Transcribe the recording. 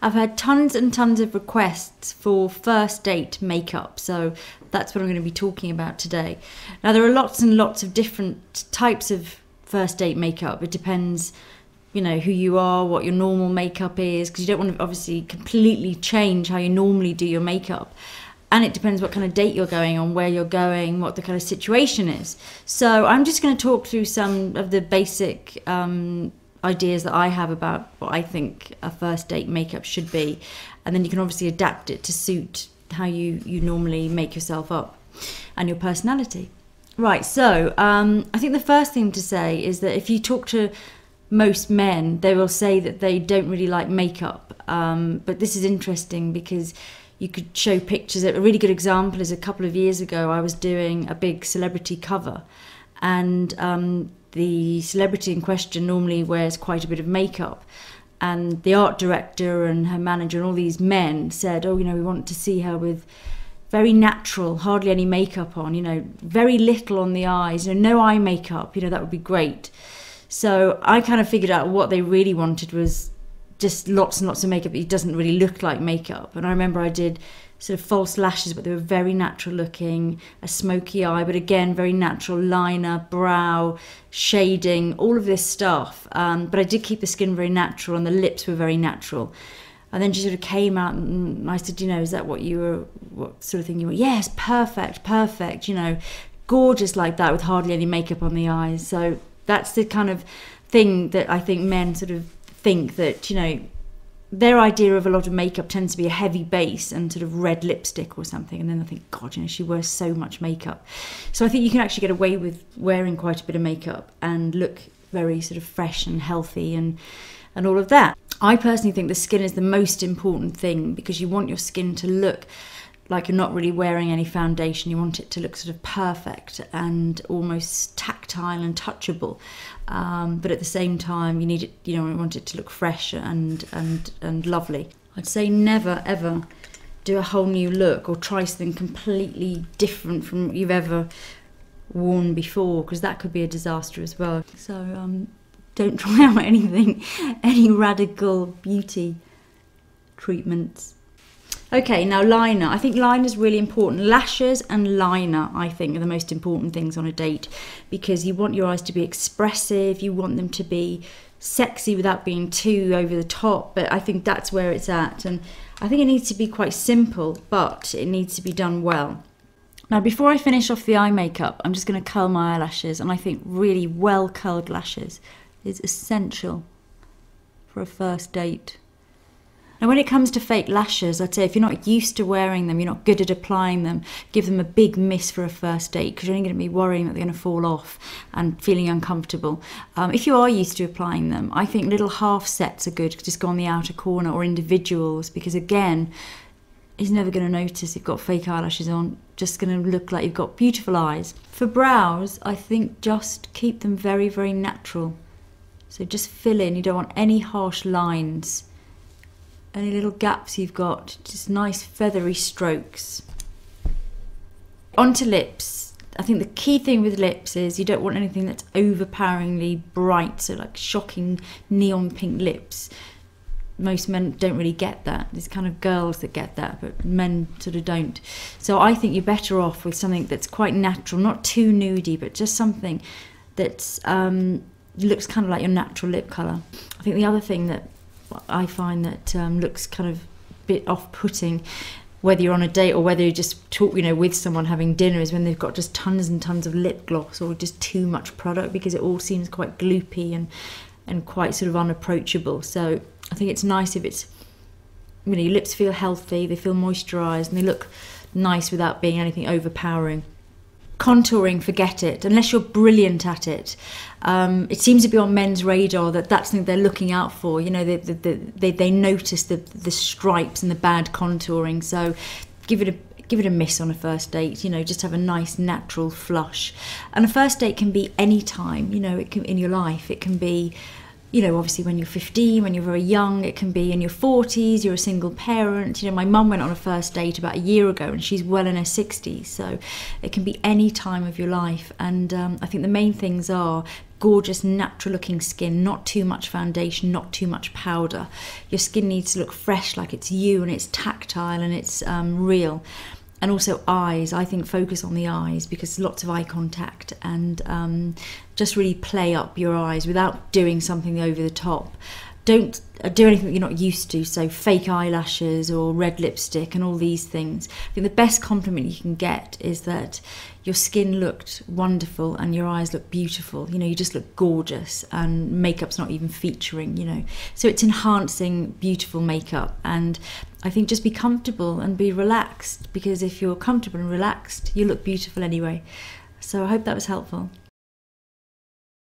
I've had tons and tons of requests for first date makeup, so that's what I'm going to be talking about today. Now, there are lots and lots of different types of first date makeup. It depends, you know, who you are, what your normal makeup is, because you don't want to obviously completely change how you normally do your makeup. And it depends what kind of date you're going on, where you're going, what the kind of situation is. So I'm just going to talk through some of the basic ideas that I have about what I think a first date makeup should be. And then you can obviously adapt it to suit how you normally make yourself up and your personality. Right, so I think the first thing to say is that if you talk to most men, they will say that they don't really like makeup. But this is interesting because you could show pictures. A really good example is a couple of years ago, I was doing a big celebrity cover, and the celebrity in question normally wears quite a bit of makeup. And the art director and her manager and all these men said, oh, you know, we want to see her with very natural, hardly any makeup on, you know, very little on the eyes, you know, no eye makeup, you know, that would be great. So I kind of figured out what they really wanted was just lots and lots of makeup. It doesn't really look like makeup. And I remember I did sort of false lashes, but they were very natural looking, a smoky eye, but again, very natural, liner, brow, shading, all of this stuff. But I did keep the skin very natural and the lips were very natural. And then she sort of came out and I said, you know, is that what you were, what sort of thing you were? Yes, perfect, perfect, you know, gorgeous like that with hardly any makeup on the eyes. So that's the kind of thing that I think men sort of think that, you know, their idea of a lot of makeup tends to be a heavy base and sort of red lipstick or something, and then I think, God, you know, she wears so much makeup. So I think you can actually get away with wearing quite a bit of makeup and look very sort of fresh and healthy and all of that. I personally think the skin is the most important thing, because you want your skin to look like you're not really wearing any foundation. You want it to look sort of perfect and almost tactile and touchable, but at the same time you need it, you know, you want it to look fresh and lovely. I'd say never ever do a whole new look or try something completely different from what you've ever worn before, because that could be a disaster as well. So don't try out anything, any radical beauty treatments. Okay, now liner. I think liner is really important. Lashes and liner, I think, are the most important things on a date, because you want your eyes to be expressive, you want them to be sexy without being too over the top, but I think that's where it's at. And I think it needs to be quite simple, but it needs to be done well. Now, before I finish off the eye makeup, I'm just going to curl my eyelashes, and I think really well curled lashes is essential for a first date. Now, when it comes to fake lashes, I'd say if you're not used to wearing them, you're not good at applying them, give them a big miss for a first date, because you're only going to be worrying that they're going to fall off and feeling uncomfortable. If you are used to applying them, I think little half sets are good. Just go on the outer corner, or individuals, because again, he's never going to notice you've got fake eyelashes on. Just going to look like you've got beautiful eyes. For brows, I think just keep them very, very natural. So just fill in. You don't want any harsh lines. Any little gaps you've got, just nice feathery strokes. Onto lips. I think the key thing with lips is you don't want anything that's overpoweringly bright, so like shocking neon pink lips. Most men don't really get that. There's kind of girls that get that, but men sort of don't. So I think you're better off with something that's quite natural, not too nudie, but just something that's looks kind of like your natural lip colour. I think the other thing that I find that looks kind of a bit off-putting, whether you're on a date or whether you're just with someone having dinner, is when they've got just tons and tons of lip gloss or just too much product, because it all seems quite gloopy and quite sort of unapproachable. So I think it's nice if it's, you know, your lips feel healthy, they feel moisturised, and they look nice without being anything overpowering. Contouring, forget it, unless you're brilliant at it. It seems to be on men's radar that that's something they're looking out for. You know, they notice the stripes and the bad contouring. So give it a miss on a first date. You know, just have a nice natural flush. And a first date can be any time. You know, it can in your life. It can be, you know, obviously when you're 15, when you're very young. It can be in your 40s, you're a single parent. You know, my mum went on a first date about a year ago and she's well in her 60s. So it can be any time of your life. And I think the main things are gorgeous, natural looking skin, not too much foundation, not too much powder. Your skin needs to look fresh, like it's you, and it's tactile and it's real. And also eyes, I think focus on the eyes, because lots of eye contact, and just really play up your eyes without doing something over the top. Don't do anything that you're not used to, so fake eyelashes or red lipstick and all these things. I think the best compliment you can get is that your skin looked wonderful and your eyes look beautiful. You know, you just look gorgeous, and makeup's not even featuring, you know. So it's enhancing beautiful makeup, and I think just be comfortable and be relaxed, because if you're comfortable and relaxed, you look beautiful anyway. So I hope that was helpful.